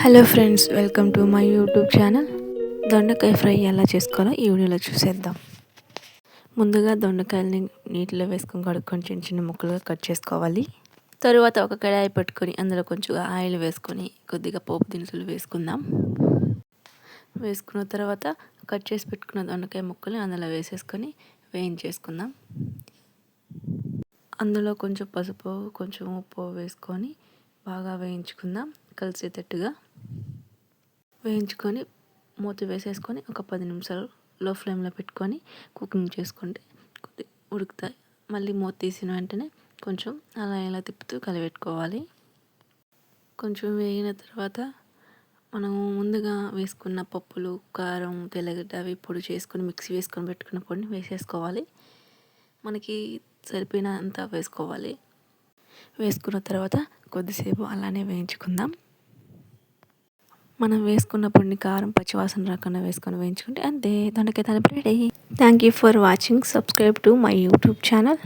Hello friends, welcome to my YouTube channel. దొండకాయ fry ఎలా చేసుకోవాలో ఈ వీడియోలో చూసేద్దాం. ముందుగా దొండకాయలని నీటిలో వేసుకొని కడుక్కొని చిన్న చిన్న ముక్కలుగా కట్ చేసుకోవాలి. తరువాత ఒక కడాయి పెట్టుకొని అందులో కొంచెం ఆయిల్ వేసుకొని కొద్దిగా పోపు దినుసులు వేసుకుందాం. వేసుకున్న తర్వాత కట్ చేసి పెట్టుకున్న దొండకాయ ముక్కలు అందులో వేసేసుకొని వేయించేసుకుందాం. అందులో కొంచెం పసుపు, కొంచెం ఉప్పు వేసుకొని బాగా వేయించుకుందాం. కలిసేటట్టుగా వేయించుకొని మూత వేసేసుకొని ఒక 10 నిమిషాలు లో ఫ్లేమ్లో పెట్టుకొని కుకింగ్ చేసుకుంటే ఉడుకుతాయి. మళ్ళీ మూత తీసిన వెంటనే కొంచెం అలా ఇలా తిప్పుతూ కలిపెట్టుకోవాలి. కొంచెం వేగిన తర్వాత మనం ముందుగా వేసుకున్న పప్పులు, కారం, తెల్లగడ్డ అవి పొడి చేసుకొని మిక్సీ వేసుకొని పెట్టుకున్న పొడిని వేసేసుకోవాలి. మనకి సరిపోయినంత వేసుకోవాలి. వేసుకున్న తర్వాత కొద్దిసేపు అలానే వేయించుకుందాం. మనం వేసుకున్న పొడిని కారం పచ్చివాసన రాకుండా వేసుకొని వేయించుకుంటే అంతే, దొండకాయ తాలింపు ready. Thank you for watching. Subscribe to my YouTube channel.